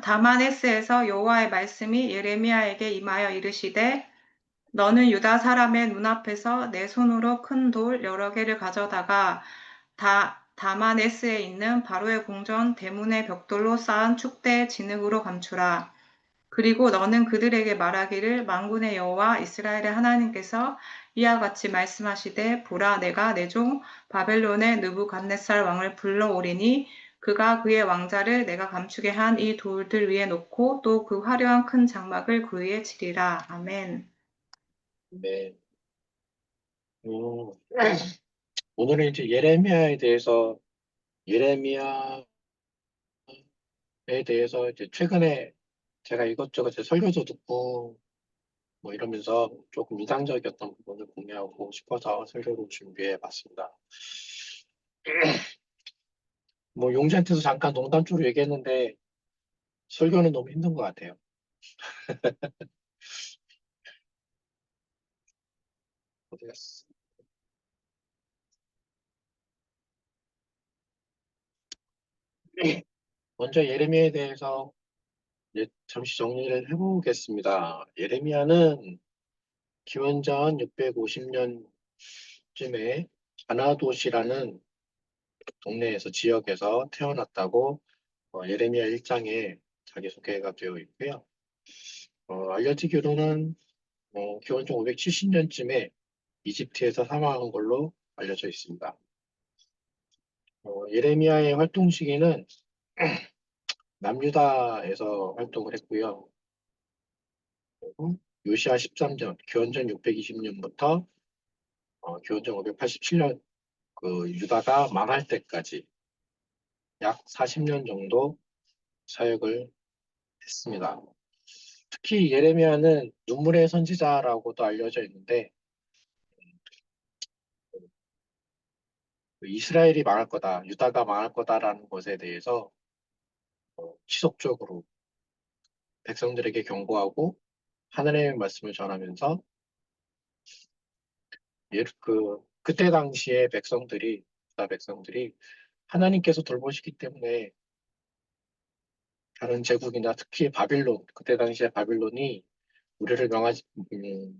다마네스에서 여호와의 말씀이 예레미야에게 임하여 이르시되 너는 유다 사람의 눈앞에서 내 손으로 큰 돌 여러 개를 가져다가 다마네스에 있는 바로의 궁전 대문의 벽돌로 쌓은 축대의 진흙으로 감추라. 그리고 너는 그들에게 말하기를 만군의 여호와 이스라엘의 하나님께서 이와 같이 말씀하시되 보라 내가 내 종 바벨론의 느부갓네살 왕을 불러오리니 그가 그의 왕자를 내가 감추게 한 이 돌들 위에 놓고 또 그 화려한 큰 장막을 그 위에 치리라. 아멘. 네. 음, 오늘은 이제 예레미야에 대해서 예레미야에 대해서 이제 최근에 제가 이것저것 제 설교도 듣고 뭐 이러면서 조금 인상적이었던 부분을 공유하고 싶어서 설교를 준비해 봤습니다. 뭐 용지한테서 잠깐 농담조로 얘기했는데 설교는 너무 힘든 것 같아요. 어디 갔어? 먼저 예레미야에 대해서 이제 잠시 정리를 해보겠습니다. 예레미야는 기원전 650년쯤에 아나도시라는 동네에서 지역에서 태어났다고 예레미야 1장에 자기소개가 되어 있고요. 알려지기로는 기원전 570년쯤에 이집트에서 사망한 걸로 알려져 있습니다. 예레미야의 활동 시기는 남유다에서 활동을 했고요. 그리고 요시야 13년, 기원전 620년부터 기원전 587년 그 유다가 망할 때까지 약 40년 정도 사역을 했습니다. 특히 예레미야는 눈물의 선지자라고도 알려져 있는데 그 이스라엘이 망할 거다, 유다가 망할 거다라는 것에 대해서 지속적으로 백성들에게 경고하고 하나님의 말씀을 전하면서 그때 당시에 백성들이 유다 백성들이 하나님께서 돌보시기 때문에 다른 제국이나 특히 바빌론 그때 당시에 바빌론이 우리를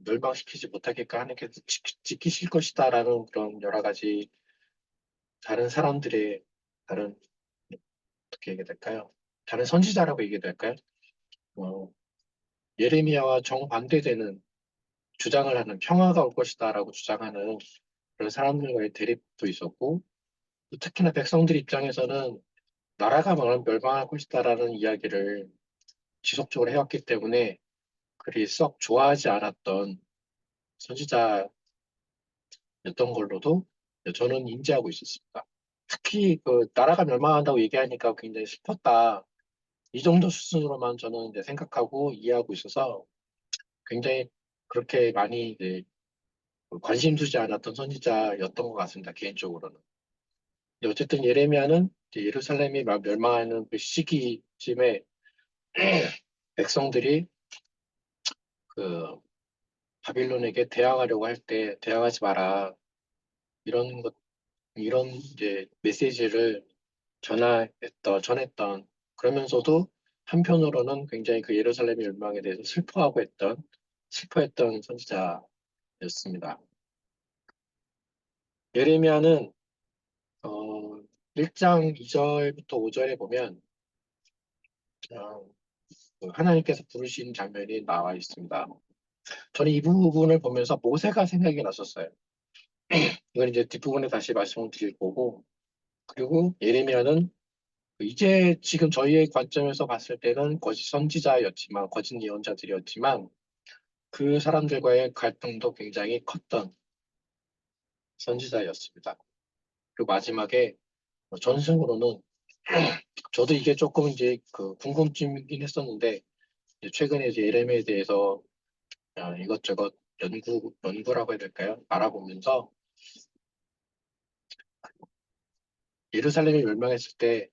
멸망시키지 못하게끔 하나님께서 지키실 것이다라는 그런 여러 가지 다른 사람들의 다른 어떻게 얘기해야 될까요? 다른 선지자라고 얘기해야 될까요? 어, 예레미야와 정반대되는 주장을 하는 평화가 올 것이다라고 주장하는 그런 사람들과의 대립도 있었고 또 특히나 백성들 입장에서는 나라가 멸망할 것이다라는 이야기를 지속적으로 해왔기 때문에 그리 썩 좋아하지 않았던 선지자였던 걸로도 저는 인지하고 있었습니다. 특히 그 나라가 멸망한다고 얘기하니까 굉장히 슬펐다. 이 정도 수준으로만 저는 이제 생각하고 이해하고 있어서 굉장히 그렇게 많이 이제 관심 두지 않았던 선지자였던 것 같습니다. 개인적으로는. 근데 어쨌든 예레미야는 이제 예루살렘이 막 멸망하는 그 시기쯤에 백성들이 그 바빌론에게 대항하려고 할 때 대항하지 마라 이런 것 이런 이제 메시지를 전했던 그러면서도 한편으로는 굉장히 그 예루살렘의 멸망에 대해서 슬퍼했던 선지자였습니다. 예레미야는 어, 1장 2절부터 5절에 보면 그 하나님께서 부르신 장면이 나와 있습니다. 저는 이 부분을 보면서 모세가 생각이 났었어요. 이건 이제 뒷부분에 다시 말씀을 드릴 거고 그리고 예레미야는 이제 지금 저희의 관점에서 봤을 때는 거짓 선지자였지만 거짓 예언자들이었지만 그 사람들과의 갈등도 굉장히 컸던 선지자였습니다. 그리고 마지막에 전승으로는 저도 이게 조금 이제 그 궁금증이긴 했었는데 이제 최근에 이제 예레미야에 대해서 이것저것 연구라고 해야 될까요? 알아보면서 예루살렘이 멸망했을 때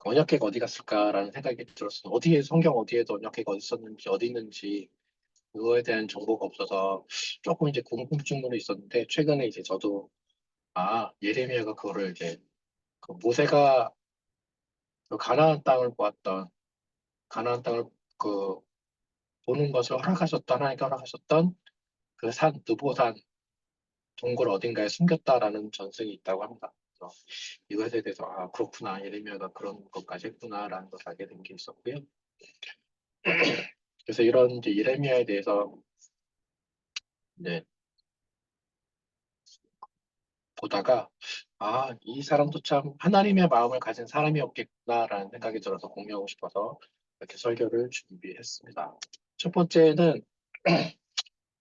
언약궤가 어디 갔을까라는 생각이 들었어요. 성경 어디에도 언약궤가 어디 있었는지 어디 있는지 그거에 대한 정보가 없어서 조금 이제 궁금증으로 있었는데 최근에 이제 저도 예레미야가 그거를 이제 그 모세가 그 가나안 땅을 그 보는 것을 허락하셨던 하나님께 허락하셨던 그 산 느보산 동굴 어딘가에 숨겼다라는 전승이 있다고 합니다. 그래서 이것에 대해서 아 그렇구나 예레미야가 그런 것까지 했구나라는 것을 알게 된 게 있었고요. 그래서 이런 이제 예레미야에 대해서 이제 보다가 아, 이 사람도 참 하나님의 마음을 가진 사람이었겠구나라는 생각이 들어서 공유하고 싶어서 이렇게 설교를 준비했습니다. 첫 번째는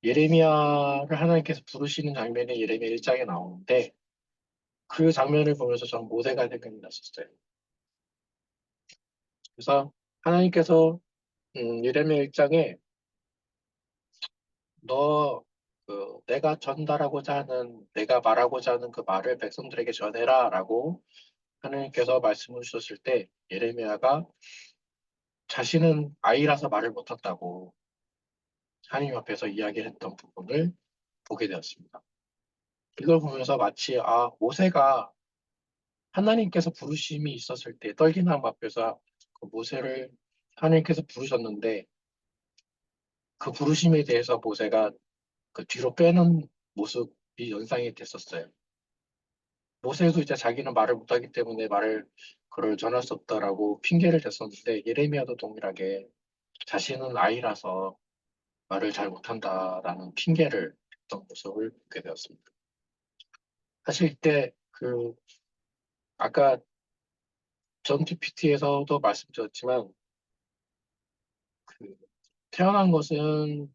예레미야를 하나님께서 부르시는 장면이 예레미야 1장에 나오는데 그 장면을 보면서 저는 모세가 생각이 났었어요. 그래서 하나님께서 예레미야 1장에 너 내가 전달하고자 하는 내가 말하고자 하는 그 말을 백성들에게 전해라라고 하나님께서 말씀을 주셨을 때 예레미야가 자신은 아이라서 말을 못한다고 하나님 앞에서 이야기를 했던 부분을 보게 되었습니다. 이걸 보면서 마치 아 모세가 하나님께서 부르심이 있었을 때 떨기는 마음 앞에서 그 모세를 하나님께서 부르셨는데 그 부르심에 대해서 모세가 그 뒤로 빼는 모습이 연상이 됐었어요. 모세도 이제 자기는 말을 못하기 때문에 말을 그를 전할 수 없다라고 핑계를 댔었는데 예레미야도 동일하게 자신은 아이라서 말을 잘 못한다라는 핑계를 했던 모습을 보게 되었습니다. 사실 이때 아까 전 GPT에서도 말씀드렸지만 그 태어난 것은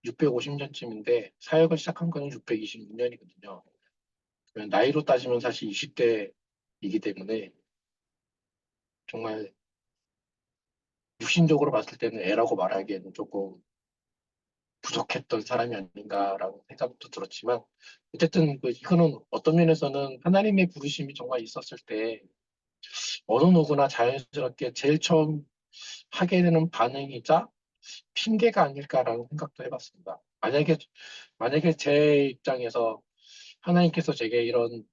650년쯤인데 사역을 시작한 거는 626년이거든요. 나이로 따지면 사실 20대이기 때문에 정말 육신적으로 봤을 때는 애라고 말하기에는 조금 부족했던 사람이 아닌가라는 생각도 들었지만 어쨌든 이거는 어떤 면에서는 하나님의 부르심이 정말 있었을 때 어느 누구나 자연스럽게 제일 처음 하게 되는 반응이자 핑계가 아닐까라는 생각도 해봤습니다. 만약에 제 입장에서 하나님께서 제게 이런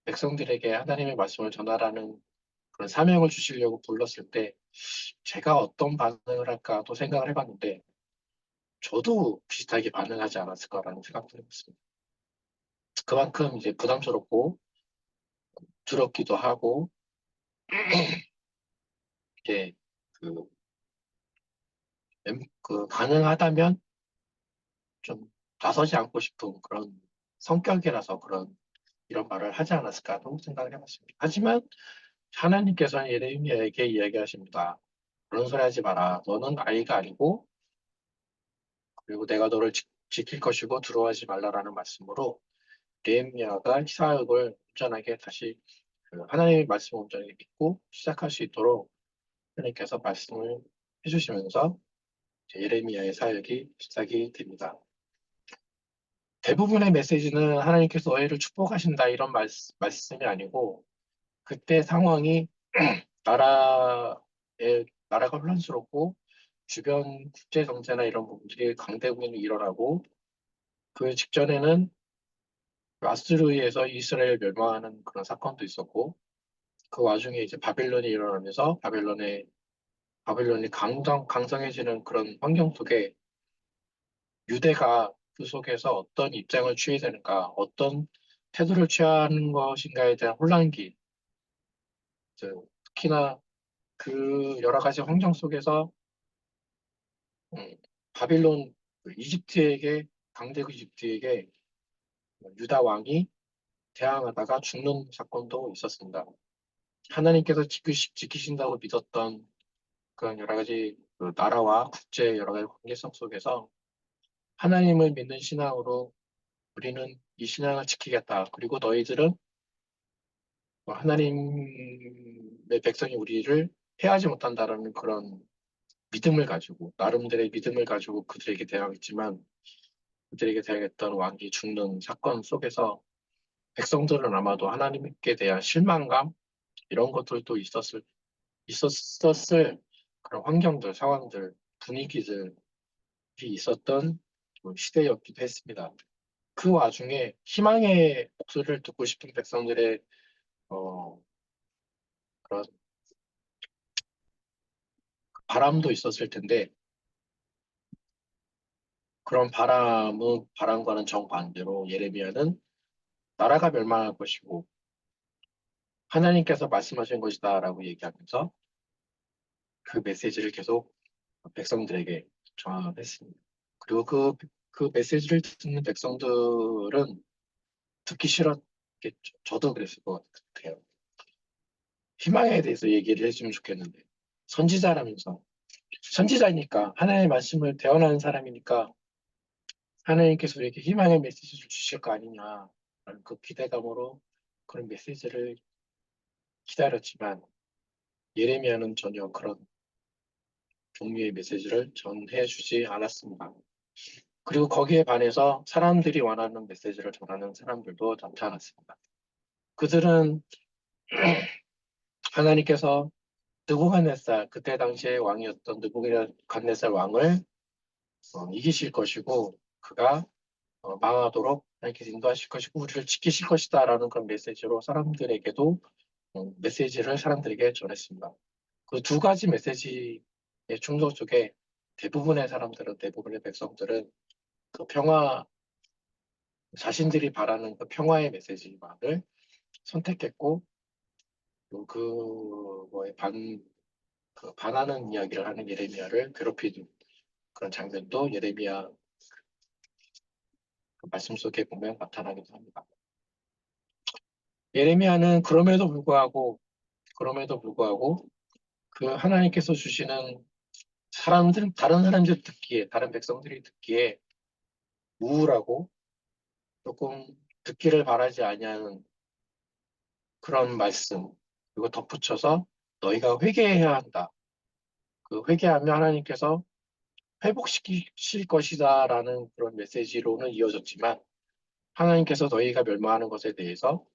백성들에게 하나님의 말씀을 전하라는 그런 사명을 주시려고 불렀을 때 제가 어떤 반응을 할까도 생각을 해봤는데 저도 비슷하게 반응하지 않았을까라는 생각도 해봤습니다. 그만큼 이제 부담스럽고 두렵기도 하고 이제 그, 가능하다면 좀 나서지 않고 싶은 그런 성격이라서 이런 말을 하지 않았을까도 생각을 해봤습니다. 하지만 하나님께서는 예레미야에게 이야기하십니다. 그런 소리 하지 마라. 너는 아이가 아니고 그리고 내가 너를 지킬 것이고 두려워하지 말라라는 말씀으로 예레미야가 사역을 온전하게 다시 하나님의 말씀을 온전히 믿고 시작할 수 있도록 하나님께서 말씀을 해주시면서 이제 예레미야의 사역이 시작이 됩니다. 대부분의 메시지는 하나님께서 너희를 축복하신다 이런 말씀이 아니고 그때 상황이 나라가 혼란스럽고 주변 국제 정세나 이런 부분들이 강대국이 일어나고 그 직전에는 아수르에서 이스라엘 멸망하는 그런 사건도 있었고 그 와중에 이제 바벨론이 일어나면서 바벨론이 강성해지는 그런 환경 속에 유대가 그 속에서 어떤 입장을 취해야 되는가, 어떤 태도를 취하는 것인가에 대한 혼란기, 특히나 그 여러 가지 환경 속에서 음, 바빌론 이집트에게 강대국 이집트에게 유다 왕이 대항하다가 죽는 사건도 있었습니다. 하나님께서 지키신다고 믿었던 그런 여러 가지 나라와 국제 여러 가지 관계성 속에서 하나님을 믿는 신앙으로 우리는 이 신앙을 지키겠다. 그리고 너희들은 하나님의 백성이 우리를 해하지 못한다라는 그런 믿음을 가지고 나름대로의 믿음을 가지고 그들에게 대항했지만 그들에게 대항했던 왕이 죽는 사건 속에서 백성들은 아마도 하나님께 대한 실망감 이런 것들도 있었을 그런 환경들, 상황들, 분위기들이 있었던 시대였기도 했습니다. 그 와중에 희망의 목소리를 듣고 싶은 백성들의 어, 그런 바람도 있었을 텐데 그런 바람과는 정반대로 예레미야는 나라가 멸망할 것이고 하나님께서 말씀하신 것이다라고 얘기하면서 그 메시지를 계속 백성들에게 전했습니다. 그리고 그 메시지를 듣는 백성들은 듣기 싫었겠죠. 저도 그랬을 것 같아요. 희망에 대해서 얘기를 해주면 좋겠는데 선지자라면서 선지자니까 하나님의 말씀을 대언하는 사람이니까 하나님께서 우리에게 희망의 메시지를 주실 거 아니냐라는 그 기대감으로 그런 메시지를 기다렸지만 예레미야는 전혀 그런 종류의 메시지를 전해주지 않았습니다. 그리고 거기에 반해서 사람들이 원하는 메시지를 전하는 사람들도 나타났습니다. 그들은 하나님께서 느부갓네살 그때 당시에 왕이었던 느부갓네살 왕을 이기실 것이고 그가 망하도록 하나님께서 인도하실 것이고 우리를 지키실 것이다라는 그런 메시지로 사람들에게도 메시지를 사람들에게 전했습니다. 그 두 가지 메시지의 충돌 속에 대부분의 백성들은 그 자신들이 바라는 그 평화의 메시지만을 선택했고 그거에 반하는 이야기를 하는 예레미야를 괴롭히는 그런 장면도 예레미야 그 말씀 속에 보면 나타나기도 합니다. 예레미야는 그럼에도 불구하고 그 하나님께서 주시는 다른 사람들 듣기에, 다른 백성들이 듣기에 우울하고 조금 듣기를 바라지 아니하는 그런 말씀, 그리고 덧붙여서 너희가 회개해야 한다. 그 회개하면 하나님께서 회복시키실 것이다라는 그런 메시지로는 이어졌지만 하나님께서 너희가 멸망하는 것에 대해서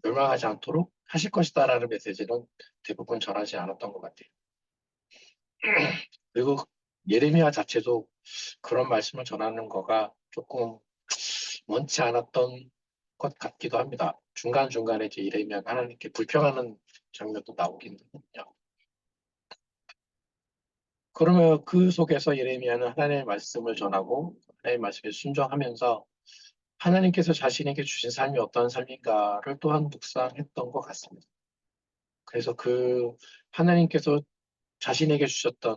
멸망하지 않도록 하실 것이다라는 메시지는 대부분 전하지 않았던 것 같아요. 그리고 예레미야 자체도 그런 말씀을 전하는 거가 조금 원치 않았던 것 같기도 합니다. 중간중간에 이제 예레미야가 하나님께 불평하는 장면도 나오긴 하거든요. 그러면 그 속에서 예레미야는 하나님의 말씀을 전하고 하나님의 말씀에 순종하면서 하나님께서 자신에게 주신 삶이 어떤 삶인가를 또한 묵상했던 것 같습니다. 그래서 그 하나님께서 자신에게 주셨던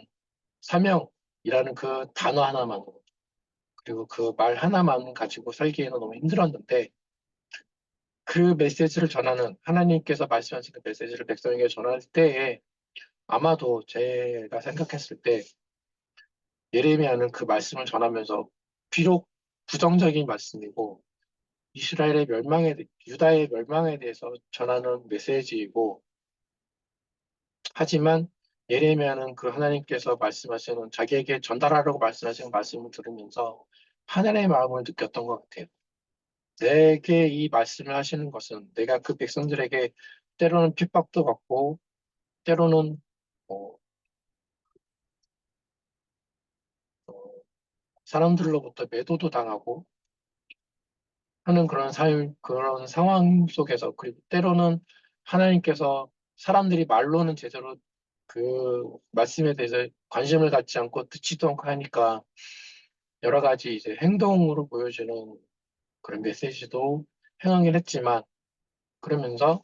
사명이라는 그 단어 하나만으로 그리고 그 말 하나만 가지고 살기에는 너무 힘들었는데 그 메시지를 전하는 하나님께서 말씀하신 그 메시지를 백성에게 전할 때에 아마도 제가 생각했을 때 예레미야는 그 말씀을 전하면서 비록 부정적인 말씀이고 유다의 멸망에 대해서 전하는 메시지이고 하지만 예레미야는 그 하나님께서 말씀하시는 자기에게 전달하라고 말씀하시는 말씀을 들으면서 하나님의 마음을 느꼈던 것 같아요. 내게 이 말씀을 하시는 것은 내가 그 백성들에게 때로는 핍박도 받고 때로는 어, 어, 사람들로부터 매도도 당하고 하는 그런 상황 속에서 그리고 때로는 하나님께서 사람들이 말로는 제대로 그 말씀에 대해서 관심을 갖지 않고 듣지도 않고 하니까 여러 가지 이제 행동으로 보여지는 그런 메시지도 행하긴 했지만 그러면서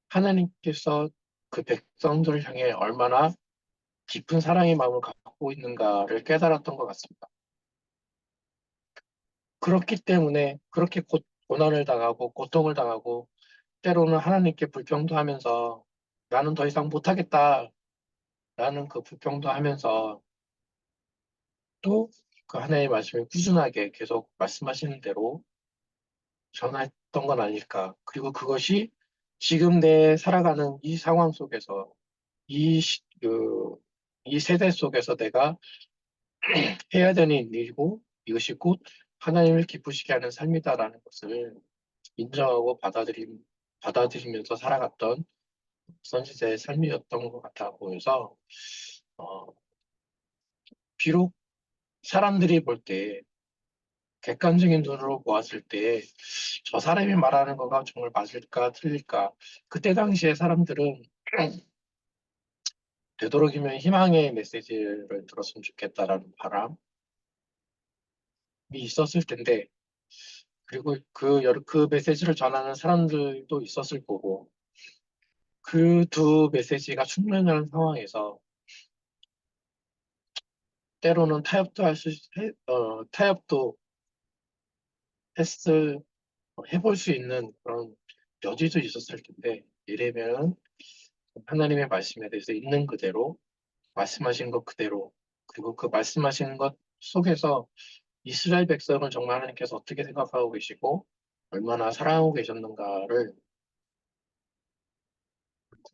하나님께서 그 백성들을 향해 얼마나 깊은 사랑의 마음을 갖고 있는가를 깨달았던 것 같습니다. 그렇기 때문에 그렇게 고난을 당하고 고통을 당하고 때로는 하나님께 불평도 하면서 나는 더 이상 못하겠다라는 그 불평도 하면서 또 그 하나님의 말씀을 꾸준하게 계속 말씀하시는 대로 전했던 건 아닐까. 그리고 그것이 지금 내 살아가는 이 상황 속에서 이 세대 속에서 내가 해야 되는 일이고 이것이 곧 하나님을 기쁘시게 하는 삶이다라는 것을 인정하고 받아들이면서 살아갔던 선지자의 삶이었던 것 같아 보여서 어, 비록 사람들이 볼 때 객관적인 눈으로 보았을 때 저 사람이 말하는 거가 정말 맞을까 틀릴까 그때 당시에 사람들은 되도록이면 희망의 메시지를 들었으면 좋겠다라는 바람이 있었을 텐데, 그리고 그 메시지를 전하는 사람들도 있었을 거고, 그 두 메시지가 충돌하는 상황에서 때로는 타협도 했을, 해볼 수 있는 그런 여지도 있었을 텐데, 예레미야는 하나님의 말씀에 대해서 있는 그대로, 말씀하신 것 그대로, 그리고 그 말씀하신 것 속에서 이스라엘 백성을 정말 하나님께서 어떻게 생각하고 계시고, 얼마나 사랑하고 계셨는가를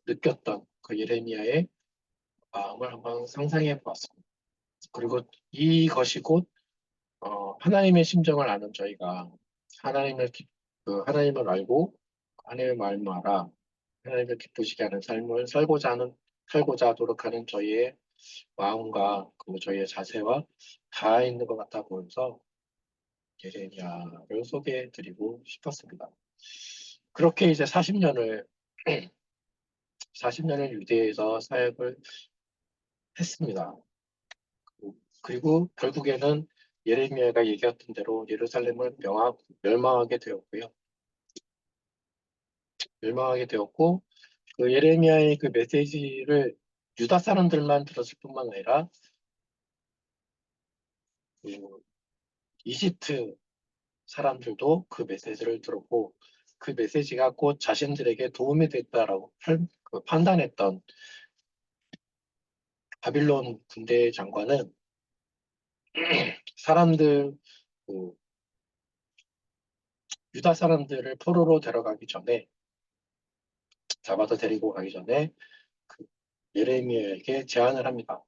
느꼈던 그 예레미야의 마음을 한번 상상해 보았습니다. 그리고 이것이 곧 하나님의 심정을 아는 저희가 하나님을 알고 하나님의 말을 알아 하나님을 기쁘시게 하는 삶을 살고자 노력하는 저희의 마음과 그 저희의 자세와 다 있는 것 같아 보여서 예레미야를 소개해 드리고 싶었습니다. 그렇게 이제 40년을 유대에서 사역을 했습니다. 그리고 결국에는 예레미야가 얘기했던 대로 예루살렘을 멸망하게 되었고요. 멸망하게 되었고, 그 예레미야의 그 메시지를 유다 사람들만 들었을 뿐만 아니라, 그 이집트 사람들도 그 메시지를 들었고, 그 메시지가 곧 자신들에게 도움이 됐다라고 판단했던 바빌론 군대 장관은 사람들, 그 유다 사람들을 포로로 데려가기 전에, 잡아서 데리고 가기 전에 그 예레미야에게 제안을 합니다.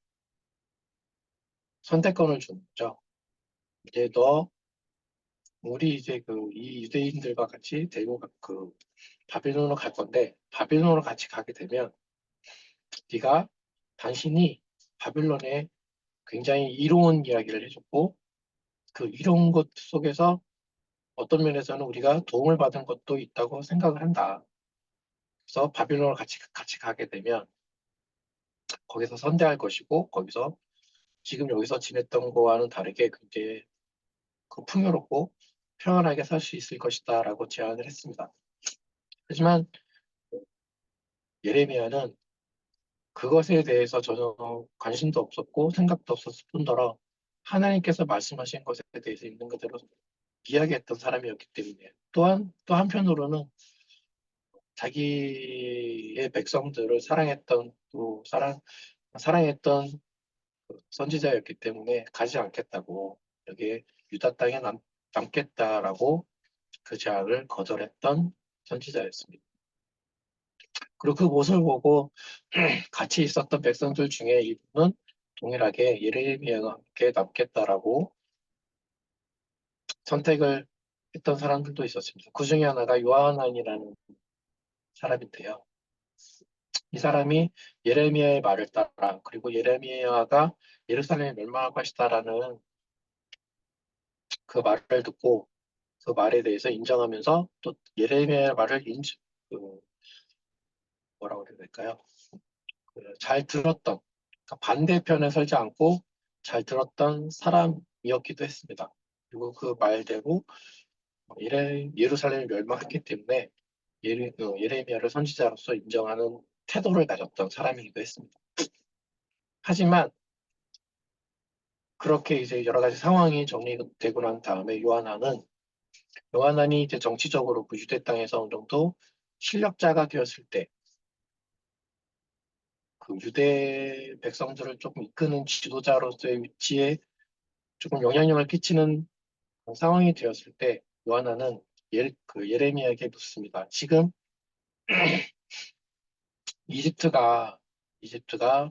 선택권을 주는 거죠. 이제 우리 이제 이 유대인들과 같이 바빌론으로 갈 건데, 바빌론으로 같이 가게 되면, 네가 당신이 바빌론에 굉장히 이로운 이야기를 해줬고, 그 이로운 것 속에서 어떤 면에서는 우리가 도움을 받은 것도 있다고 생각을 한다. 그래서 바빌론을 같이 가게 되면, 거기서 선대할 것이고, 거기서 지금 여기서 지냈던 거와는 다르게 굉장히 풍요롭고 평안하게 살 수 있을 것이다라고 제안을 했습니다. 하지만 예레미야는 그것에 대해서 전혀 관심도 없었고 생각도 없었을 뿐더러 하나님께서 말씀하신 것에 대해서 있는 그대로 이야기했던 사람이었기 때문에 또한 또 한편으로는 자기의 백성들을 사랑했던 선지자였기 때문에 가지 않겠다고 여기에 유다 땅에 남겠다라고 그 제안을 거절했던 선지자였습니다. 그리고 그 모습을 보고 같이 있었던 백성들 중에 일부는 동일하게 예레미야와 함께 남겠다라고 선택을 했던 사람들도 있었습니다. 그 중에 하나가 요하난이라는 사람인데요. 이 사람이 예레미야의 말을 따라 그리고 예레미야가 예루살렘이 멸망할 것이다라는 그 말을 듣고 그 말에 대해서 인정하면서 또 예레미야의 말을 그 뭐라고 해야 될까요? 잘 들었던, 그러니까 반대편에 설지 않고 잘 들었던 사람이었기도 했습니다. 그리고 그 말대로 예루살렘이 멸망했기 때문에 예레미야를 선지자로서 인정하는 태도를 가졌던 사람이기도 했습니다. 하지만 그렇게 이제 여러 가지 상황이 정리되고 난 다음에 요하난이 이제 정치적으로 그 유대 땅에서 어느 정도 실력자가 되었을 때 그 유대 백성들을 조금 이끄는 지도자로서의 위치에 조금 영향력을 끼치는 상황이 되었을 때 요하나는 예레미야에게 묻습니다. 지금 이집트가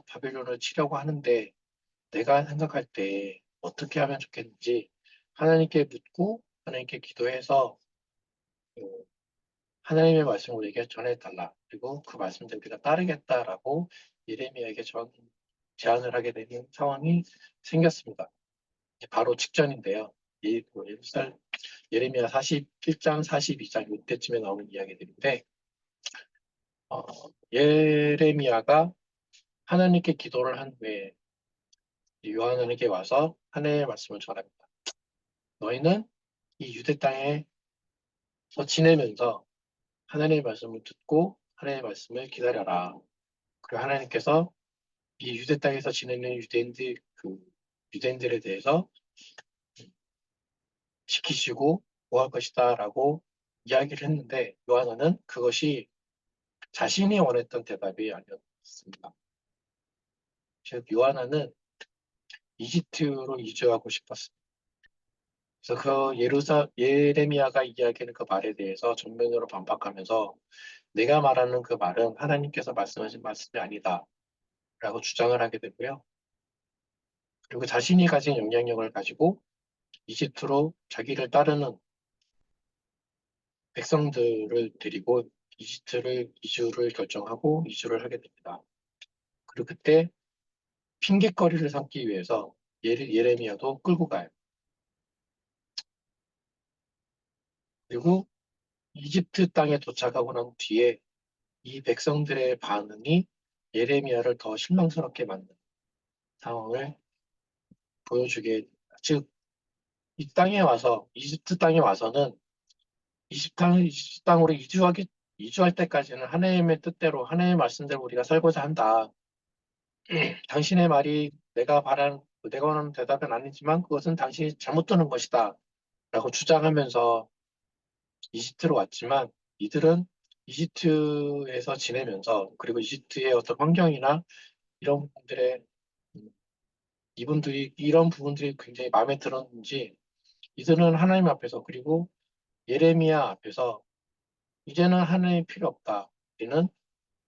바빌론을 치려고 하는데 내가 생각할 때 어떻게 하면 좋겠는지 하나님께 묻고 하나님께 기도해서 어, 하나님의 말씀을 우리에게 전해달라. 그리고 그 말씀대로 우리가 따르겠다라고 예레미야에게 제안을 하게 되는 상황이 생겼습니다. 바로 직전인데요. 예레미야 41장, 42장 이때쯤에 나오는 이야기들인데 예레미야가 하나님께 기도를 한 후에 요한에게 와서 하나님의 말씀을 전합니다. 너희는 이 유대 땅에서 지내면서 하나님의 말씀을 듣고 하나님의 말씀을 기다려라. 그리고 하나님께서 이 유대 땅에서 지내는 유대인들에 대해서 지키시고 보호할 것이다라고 이야기를 했는데 요한은 그것이 자신이 원했던 대답이 아니었습니다. 즉 요한은 이집트로 이주하고 싶었습니다. 그래서 예레미야가 이야기하는 그 말에 대해서 정면으로 반박하면서 내가 말하는 그 말은 하나님께서 말씀하신 말씀이 아니다 라고 주장을 하게 되고요. 그리고 자신이 가진 영향력을 가지고 이집트로 자기를 따르는 백성들을 데리고 이집트를 이주를 결정하고 이주를 하게 됩니다. 그리고 그때 핑곗거리를 삼기 위해서 예레미야도 끌고 가요. 그리고 이집트 땅에 도착하고 난 뒤에 이 백성들의 반응이 예레미야를 더 실망스럽게 만든 상황을 보여주게, 즉, 이 땅에 와서, 이집트 땅에 와서는 이집트 땅으로 이주할 때까지는 하나님의 뜻대로, 하나님의 말씀대로 우리가 살고자 한다. 당신의 말이 내가 원하는 대답은 아니지만 그것은 당신이 잘못 듣는 것이다. 라고 주장하면서 이집트로 왔지만 이들은 이집트에서 지내면서 그리고 이집트의 어떤 환경이나 이런 분들의 이런 부분들이 굉장히 마음에 들었는지 이들은 하나님 앞에서 그리고 예레미야 앞에서 이제는 하나님 필요 없다. 우리는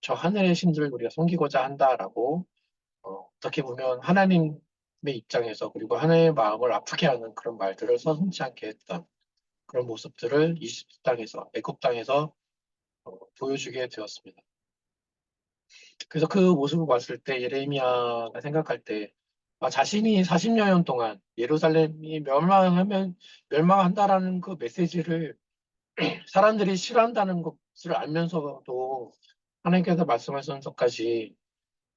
저 하늘의 신들을 우리가 섬기고자 한다라고 어떻게 보면 하나님의 입장에서 그리고 하나님의 마음을 아프게 하는 그런 말들을 서슴지 않게 했던 그런 모습들을 이집트 땅에서 애굽 땅에서 보여주게 되었습니다. 그래서 그 모습을 봤을 때 예레미야가 생각할 때 자신이 40여 년 동안 예루살렘이 멸망한다라는 그 메시지를 사람들이 싫어한다는 것을 알면서도 하나님께서 말씀하신 것까지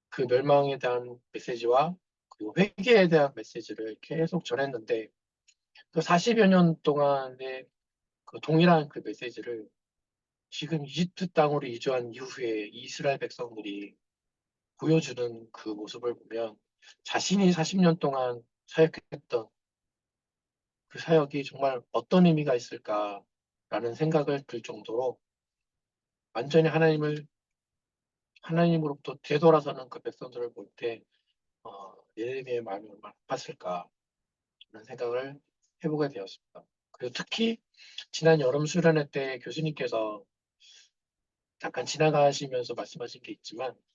그 멸망에 대한 메시지와 그리고 회개에 대한 메시지를 계속 전했는데 그 40여 년 동안의 그 동일한 그 메시지를 지금 이집트 땅으로 이주한 이후에 이스라엘 백성들이 보여주는 그 모습을 보면 자신이 40년 동안 사역했던 그 사역이 정말 어떤 의미가 있을까라는 생각을 들 정도로 완전히 하나님으로부터 되돌아서는 그 백성들을 볼 때, 예레미야의 마음이 얼마나 아팠을까 하는 생각을 해보게 되었습니다. 그리고 특히 지난 여름 수련회 때 교수님께서 잠깐 지나가시면서 말씀하신 게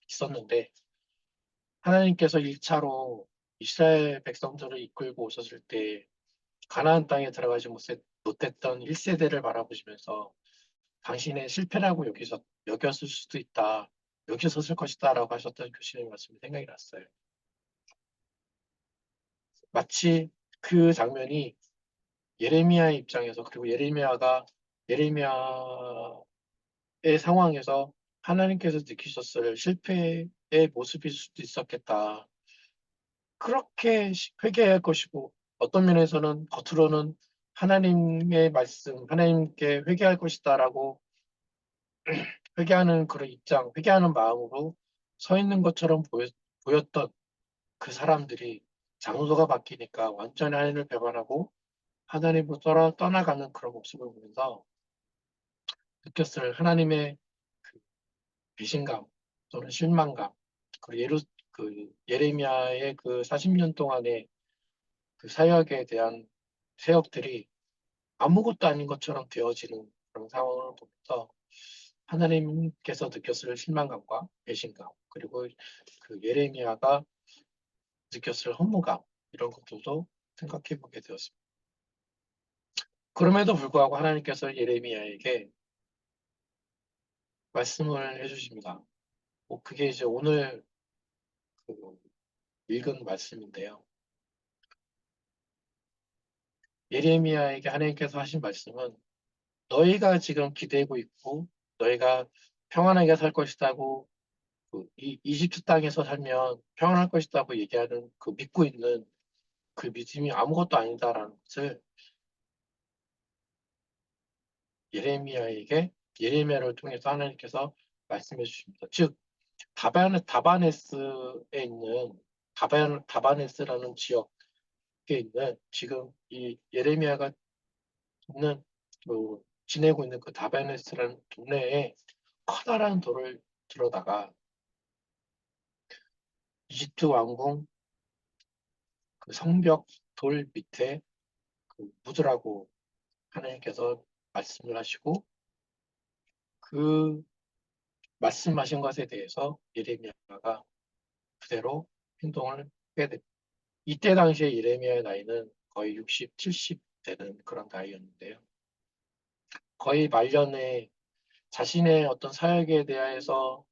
있었는데, 하나님께서 1차로 이스라엘 백성들을 이끌고 오셨을 때 가나안 땅에 들어가지 못했던 1세대를 바라보시면서 당신의 실패라고 여겼을 수도 있다. 여기섰을 것이다. 라고 하셨던 교수님의 말씀이 생각이 났어요. 마치 그 장면이 예레미야의 입장에서 그리고 예레미야의 상황에서 하나님께서 느끼셨을 실패의 모습일 수도 있었겠다. 그렇게 회개할 것이고 어떤 면에서는 겉으로는 하나님의 말씀, 하나님께 회개할 것이다라고 회개하는 그런 회개하는 마음으로 서 있는 것처럼 보였던 그 사람들이 장소가 바뀌니까 완전히 하나님을 배반하고 하나님으로 떠나가는 그런 모습을 보면서 느꼈을 하나님의 그 배신감 또는 실망감 그리고 예레미야의 그 40년 동안의 그 사역에 대한 사역들이 아무것도 아닌 것처럼 되어지는 그런 상황을 보면서 하나님께서 느꼈을 실망감과 배신감 그리고 그 예레미야가 느꼈을 허무감 이런 것들도 생각해 보게 되었습니다. 그럼에도 불구하고 하나님께서 예레미야에게 말씀을 해주십니다. 그게 이제 오늘 그 읽은 말씀인데요. 예레미야에게 하나님께서 하신 말씀은 너희가 지금 기대고 있고 너희가 평안하게 살 것이라고 이 이집트 땅에서 살면 평안할 것이라고 얘기하는 그 믿고 있는 그 믿음이 아무것도 아니다라는 것을 예레미야를 통해서 하나님께서 말씀해 주십니다. 즉 다바네스에 있는 다바네스라는 지역에 있는 지금 이 예레미야가 있는 지내고 있는 그 다바네스라는 동네에 커다란 돌을 들어다가 이집트 왕궁 그 성벽 돌 밑에 그 묻으라고 하나님께서 말씀을 하시고 그 말씀하신 것에 대해서 예레미야가 그대로 행동을 하게 됩니다. 이때 당시에 예레미야의 나이는 거의 60, 70 되는 그런 나이였는데요. 거의 말년에 자신의 어떤 사역에 대해서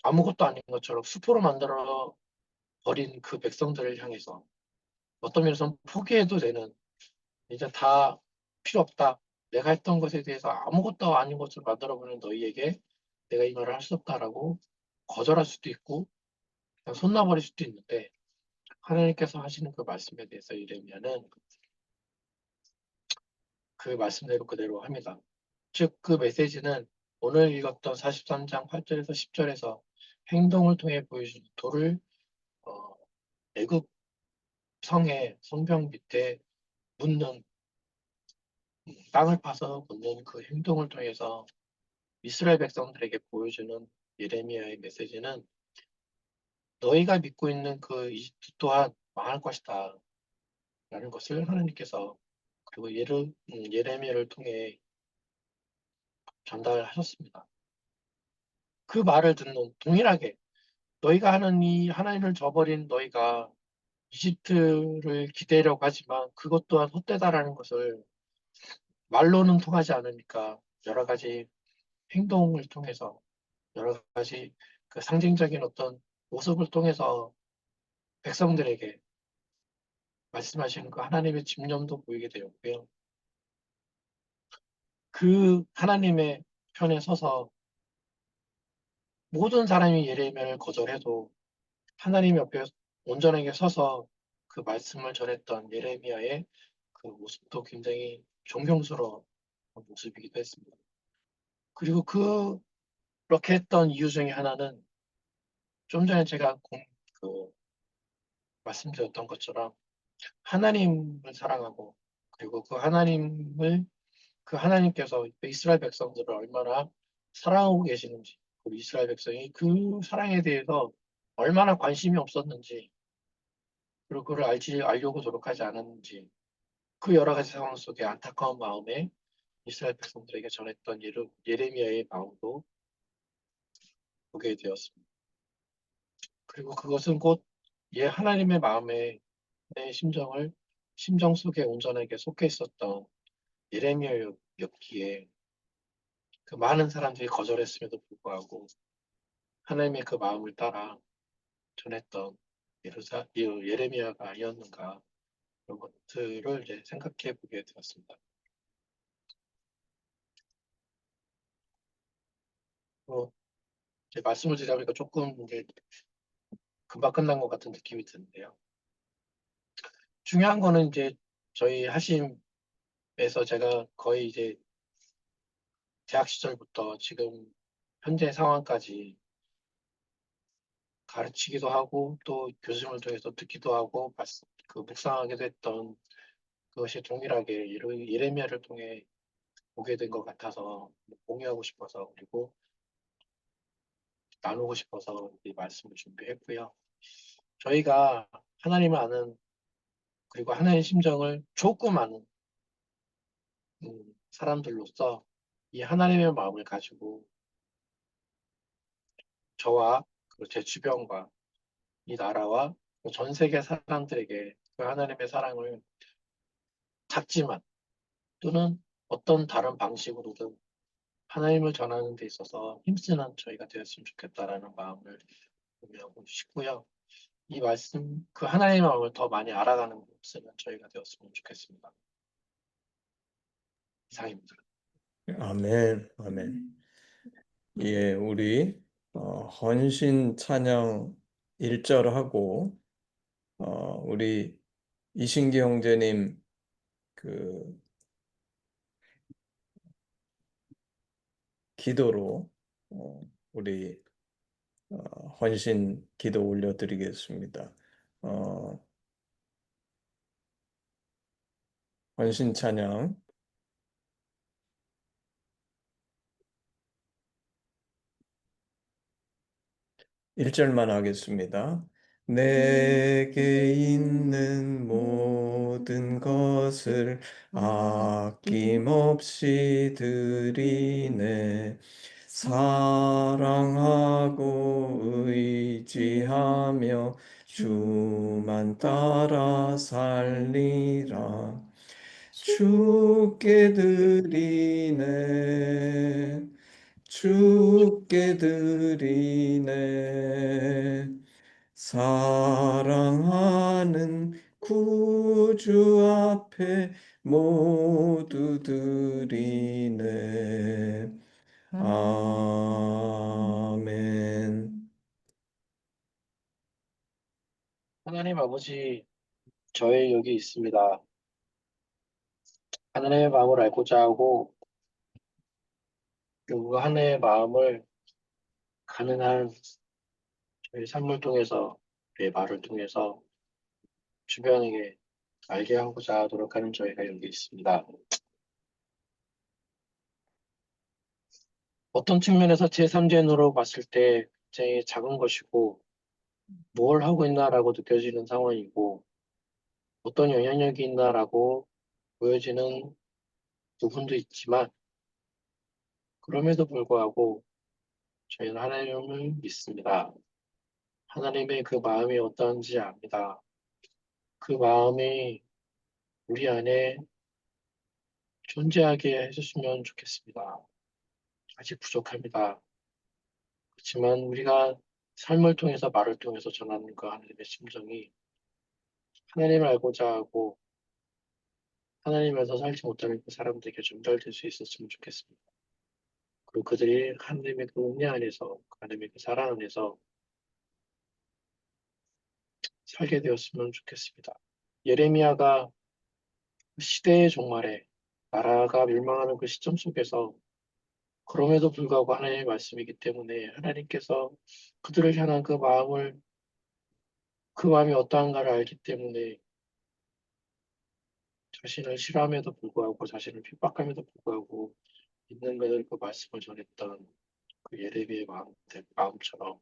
아무것도 아닌 것처럼 수포로 만들어 버린 그 백성들을 향해서 어떤 면에서는 포기해도 되는 이제 다 필요 없다. 내가 했던 것에 대해서 아무것도 아닌 것을 만들어버린 너희에게 내가 이 말을 할 수 없다라고 거절할 수도 있고 그냥 손 놔버릴 수도 있는데 하나님께서 하시는 그 말씀에 대해서 이르면은 그 말씀대로 그대로 합니다. 즉 그 메시지는 오늘 읽었던 43장 8절에서 10절에서 행동을 통해 보여준 돌을 어, 애굽 성의 성벽 밑에 묻는 땅을 파서 묻는 그 행동을 통해서 이스라엘 백성들에게 보여주는 예레미야의 메시지는 너희가 믿고 있는 그 이집트 또한 망할 것이다 라는 것을 하나님께서 그리고 예레미야를 통해 전달하셨습니다. 그 말을 듣는 동일하게 너희가 하는 이 하나님을 저버린 너희가 이집트를 기대려고 하지만 그것 또한 헛되다라는 것을 말로는 통하지 않으니까 여러 가지 행동을 통해서 여러 가지 그 상징적인 어떤 모습을 통해서 백성들에게 말씀하시는 그 하나님의 집념도 보이게 되었고요. 그 하나님의 편에 서서 모든 사람이 예레미야를 거절해도 하나님 옆에 온전하게 서서 그 말씀을 전했던 예레미야의 그 모습도 굉장히 존경스러운 모습이기도 했습니다. 그리고 그렇게 했던 이유 중에 하나는 좀 전에 제가 말씀드렸던 것처럼 하나님을 사랑하고 그리고 그 하나님께서 이스라엘 백성들을 얼마나 사랑하고 계시는지 그리고 이스라엘 백성이 그 사랑에 대해서 얼마나 관심이 없었는지 그리고 그걸 알려고 노력하지 않았는지 그 여러 가지 상황 속에 안타까운 마음에 이스라엘 백성들에게 전했던 예레미야의 마음도 보게 되었습니다. 그리고 그것은 곧 하나님의 마음에 내 심정 속에 온전하게 속해 있었던 예레미야였기에 그 많은 사람들이 거절했음에도 불구하고 하나님의 그 마음을 따라 전했던 예레미야가 아니었는가 그런 것들을 이제 생각해 보게 되었습니다. 이제 말씀을 드리다 보니까 조금 이제 금방 끝난 것 같은 느낌이 드는데요. 중요한 거는 이제 저희 하심에서 제가 거의 이제 대학 시절부터 지금 현재 상황까지 가르치기도 하고 또 교수님을 통해서 듣기도 하고 그 묵상하기도 했던 그것이 동일하게 예레미야를 통해 보게 된 것 같아서 공유하고 싶어서 그리고 나누고 싶어서 이 말씀을 준비했고요. 저희가 하나님을 아는 그리고 하나님의 심정을 조금 아는 사람들로서 이 하나님의 마음을 가지고 저와 그리고 제 주변과 이 나라와 전 세계 사람들에게 그 하나님의 사랑을 작지만 또는 어떤 다른 방식으로든 하나님을 전하는 데 있어서 힘쓰는 저희가 되었으면 좋겠다라는 마음을 공유하고 싶고요. 이 말씀, 그 하나님의 마음을 더 많이 알아가는 힘쓰는 저희가 되었으면 좋겠습니다. 이상입니다. 아멘, 아멘. 예, 우리 헌신 찬양 1절하고 우리 이신기 형제님 그 기도로 우리 헌신 기도 올려드리겠습니다. 어, 헌신 찬양 1절만 하겠습니다. 내게 있는 모든 것을 아낌없이 드리네. 사랑하고 의지하며 주만 따라 살리라. 주께 드리네. 주께 드리네. 사랑하는 구주 앞에 모두 드리네. 아멘. 하나님 아버지, 저희 여기 있습니다. 하나님의 마음을 알고자 하고, 그 하나님의 마음을 가능한 저희 삶을 통해서, 우리의 말을 통해서 주변에게 알게 하고자 노력하는 저희가 여기 있습니다. 어떤 측면에서 제3자인으로 봤을 때 굉장히 작은 것이고, 뭘 하고 있나라고 느껴지는 상황이고, 어떤 영향력이 있나라고 보여지는 부분도 있지만, 그럼에도 불구하고 저희는 하나님을 믿습니다. 하나님의 그 마음이 어떤지 압니다. 그 마음이 우리 안에 존재하게 해주시면 좋겠습니다. 아직 부족합니다. 그렇지만 우리가 삶을 통해서 말을 통해서 전하는 그 하나님의 심정이 하나님을 알고자 하고 하나님에서 살지 못하는 그 사람들에게 전달될 수 있었으면 좋겠습니다. 그리고 그들이 하나님의 그 은혜 안에서, 하나님의 그 사랑 안에서 살게 되었으면 좋겠습니다. 예레미야가 시대의 종말에 나라가 멸망하는 그 시점 속에서 그럼에도 불구하고 하나님의 말씀이기 때문에 하나님께서 그들을 향한 그 마음이 어떠한가를 알기 때문에 자신을 싫어함에도 불구하고 자신을 핍박함에도 불구하고 있는 그들 그 말씀을 전했던 그 예레미야의 마음처럼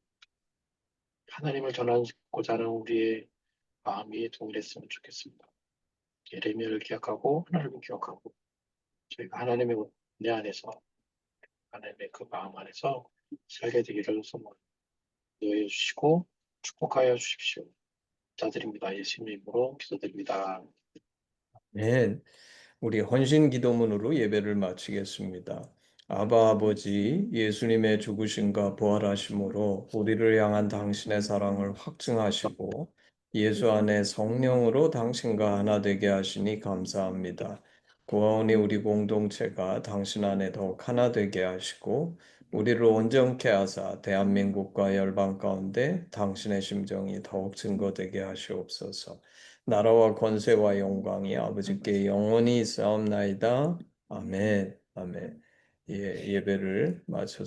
하나님을 전하고자 하는 우리의 마음이 동일했으면 좋겠습니다. 예레미야를 기억하고 하나님을 기억하고 저희가 하나님의 은혜 안에서 하나님의 그 마음 안에서 살게 되기를 소망 해 주시고 축복하여 주십시오. 감사드립니다. 예수님 이름으로 기도드립니다. 네. 우리 헌신 기도문으로 예배를 마치겠습니다. 아바 아버지, 예수님의 죽으심과 부활하심으로 우리를 향한 당신의 사랑을 확증하시고 예수 안에 성령으로 당신과 하나 되게 하시니 감사합니다. 구하오니 우리 공동체가 당신 안에 더욱 하나 되게 하시고 우리를 온전케 하사 대한민국과 열방 가운데 당신의 심정이 더욱 증거되게 하시옵소서. 나라와 권세와 영광이 아버지께 영원히 있사옵나이다. 아멘. 아멘. 예, 예배를 마쳤습니다.